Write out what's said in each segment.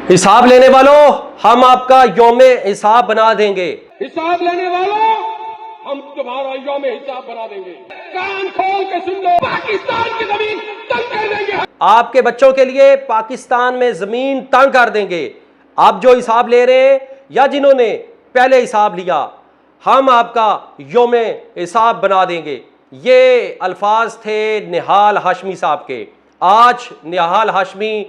हिसाब लेने वालों, हम आपका यौम हिसाब बना देंगे। हिसाब लेने वालों, हम तुम्हारा यौम हिसाब बना देंगे। कान खोल के सुन लो, पाकिस्तान की जमीन तंग कर देंगे। आपके बच्चों के लिए पाकिस्तान में जमीन तंग कर देंगे। आप जो हिसाब ले रहे हैं या जिन्होंने पहले हिसाब लिया, हम आपका यौम हिसाब बना देंगे। ये अल्फाज थे निहाल हाशमी साहब के। आज निहाल हाशमी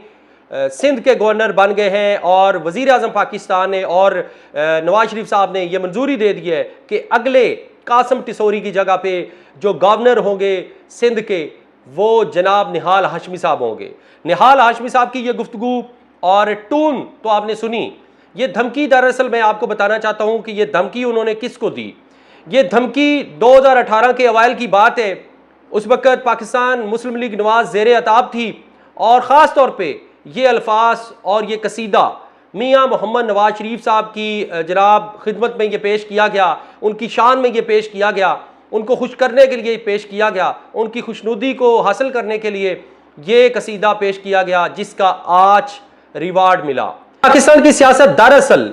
सिंध के गवर्नर बन गए हैं और वज़ीर आज़म पाकिस्तान ने और नवाज शरीफ साहब ने यह मंजूरी दे दी है कि अगले कासिम टिसोरी की जगह पे जो गवर्नर होंगे सिंध के, वो जनाब निहाल हाशमी साहब होंगे। निहाल हाशमी साहब की ये गुफ्तगू और टून तो आपने सुनी। ये धमकी दरअसल मैं आपको बताना चाहता हूँ कि ये धमकी उन्होंने किसको दी। ये धमकी 2018 के अवाइल की बात है। उस वक़्त पाकिस्तान मुस्लिम लीग नवाज ज़ेर अताब थी और ख़ास तौर पे ये अल्फाज और ये कसीदा मियाँ मोहम्मद नवाज शरीफ साहब की जनाब खिदमत में ये पेश किया गया, उनकी शान में ये पेश किया गया, उनको खुश करने के लिए पेश किया गया, उनकी खुशनुदी को हासिल करने के लिए ये कसीदा पेश किया गया, जिसका आज रिवार्ड मिला। पाकिस्तान की सियासत दरअसल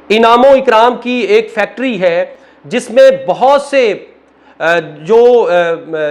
इनामो इकराम की एक फैक्ट्री है, जिसमें बहुत से जो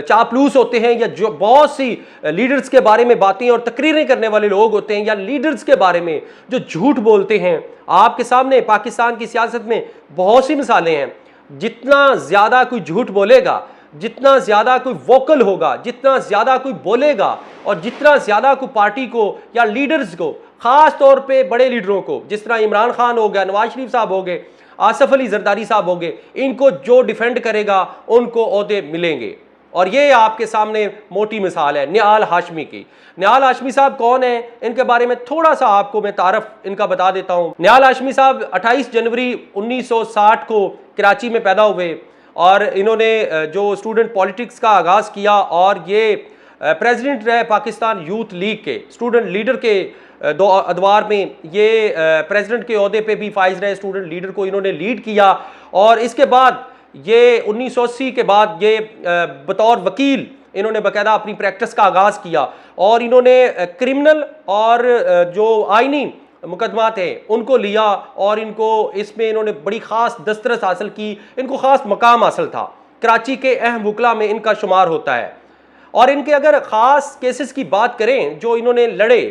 चापलूस होते हैं या जो बहुत सी लीडर्स के बारे में बातें और तकरीरें करने वाले लोग होते हैं या लीडर्स के बारे में जो झूठ बोलते हैं। आपके सामने पाकिस्तान की सियासत में बहुत सी मिसालें हैं। जितना ज़्यादा कोई झूठ बोलेगा, जितना ज़्यादा कोई वोकल होगा, जितना ज़्यादा कोई बोलेगा और जितना ज़्यादा कोई पार्टी को या लीडर्स को, ख़ास तौर पे बड़े लीडरों को, जिस तरह इमरान खान हो गया, नवाज शरीफ साहब हो गए, आसफ अली जरदारी साहब हो गए, इनको जो डिफेंड करेगा उनको ओहदे मिलेंगे। और ये आपके सामने मोटी मिसाल है निहाल हाशमी की। निहाल हाशमी साहब कौन है, इनके बारे में थोड़ा सा आपको मैं तारफ इनका बता देता हूँ। निहाल हाशमी साहब 28 जनवरी 1960 को कराची में पैदा हुए और इन्होंने जो स्टूडेंट पॉलिटिक्स का आगाज़ किया और ये प्रेसिडेंट रहे पाकिस्तान यूथ लीग के, स्टूडेंट लीडर के दो अदवार में ये प्रेसिडेंट के ओहदे पे भी फाइज रहे, स्टूडेंट लीडर को इन्होंने लीड किया। और इसके बाद ये 1980 के बाद ये बतौर वकील इन्होंने बाकायदा अपनी प्रैक्टिस का आगाज़ किया और इन्होंने क्रिमिनल और जो आइनी मुकदमात हैं उनको लिया और इनको इसमें इन्होंने बड़ी ख़ास दस्तरस हासिल की, इनको ख़ास मकाम हासिल था। कराची के अहम वकला में इनका शुमार होता है। और इनके अगर ख़ास केसेस की बात करें जो इन्होंने लड़े,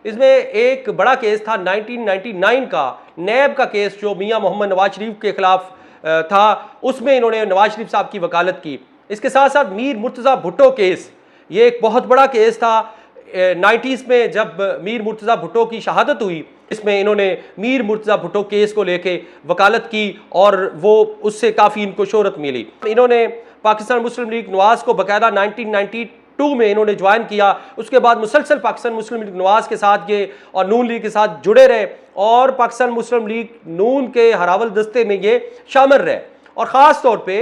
इसमें एक बड़ा केस था 1999 का नैब का केस जो मियाँ मोहम्मद नवाज शरीफ के खिलाफ था, उसमें इन्होंने नवाज शरीफ साहब की वकालत की। इसके साथ साथ मीर मुर्तज़ा भुट्टो केस, ये एक बहुत बड़ा केस था 90s में जब मीर मुर्तज़ा भुट्टो की शहादत हुई। इसमें इन्होंने मीर मुर्तज़ा भुट्टो केस को लेके वकालत की और वो उससे काफ़ी इनको शोहरत मिली। इन्होंने पाकिस्तान मुस्लिम लीग नवाज को बाकायदा 1992 में इन्होंने ज्वाइन किया। उसके बाद मुसलसल पाकिस्तान मुस्लिम लीग नवाज के साथ ये और नून लीग के साथ जुड़े रहे और पाकिस्तान मुस्लिम लीग नून के हरावल दस्ते में ये शामिल रहे और ख़ास तौर पे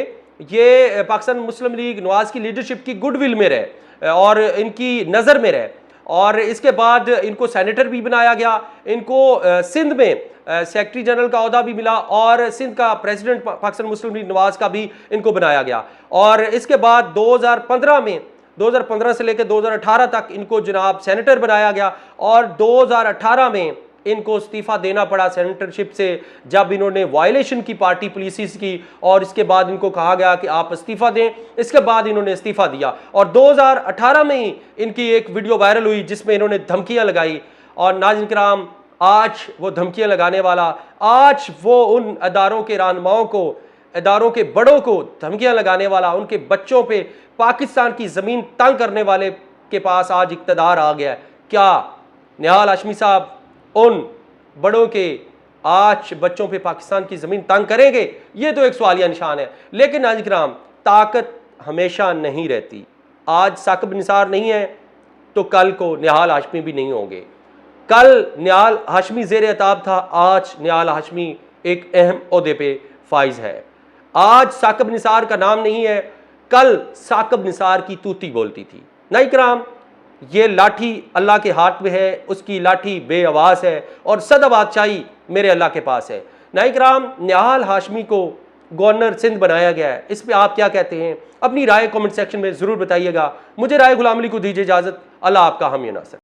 ये पाकिस्तान मुस्लिम लीग नवाज की लीडरशिप की गुडविल में रहे और इनकी नज़र में रहे। और इसके बाद इनको सेनेटर भी बनाया गया, इनको सिंध में सेक्रेटरी जनरल का ओहदा भी मिला और सिंध का प्रेसिडेंट पाकिस्तान मुस्लिम लीग नवाज का भी इनको बनाया गया। और इसके बाद 2015 से लेकर 2018 तक इनको जनाब सेनेटर बनाया गया और 2018 में इनको इस्तीफ़ा देना पड़ा सेनेटरशिप से जब इन्होंने वायलेशन की पार्टी पुलिस की और इसके बाद इनको कहा गया कि आप इस्तीफ़ा दें। इसके बाद इन्होंने इस्तीफ़ा दिया और 2018 में ही इनकी एक वीडियो वायरल हुई जिसमें इन्होंने धमकियां लगाई। और नाज़रीन किराम, आज वो धमकियां लगाने वाला, आज वो उन अदारों के रहनुमाओं को, इदारों के बड़ों को धमकियां लगाने वाला, उनके बच्चों पे पाकिस्तान की ज़मीन तंग करने वाले के पास आज इक़्तिदार आ गया। क्या निहाल हाशमी साहब उन बड़ों के आज बच्चों पे पाकिस्तान की ज़मीन तंग करेंगे? ये तो एक सवालिया निशान है। लेकिन नाज़रीन किराम, ताकत हमेशा नहीं रहती। आज साकिब निसार नहीं है तो कल को निहाल हाशमी भी नहीं होंगे। कल निहाल हाशमी ज़ेर अताब था, आज निहाल हाशमी एक अहम ओहदे पे फाइज है। आज साकिब निसार का नाम नहीं है, कल साकिब निसार की तूती बोलती थी। नाज़रीन किराम, ये लाठी अल्लाह के हाथ में है, उसकी लाठी बेआवाज़ है और सदा बादशाही मेरे अल्लाह के पास है। नाज़रीन किराम, निहाल हाशमी को गवर्नर सिंध बनाया गया है, इस पर आप क्या कहते हैं? अपनी राय कमेंट सेक्शन में ज़रूर बताइएगा। मुझे राय गुलाम अली को दीजिए इजाज़त। अल्लाह आपका हामी नासर।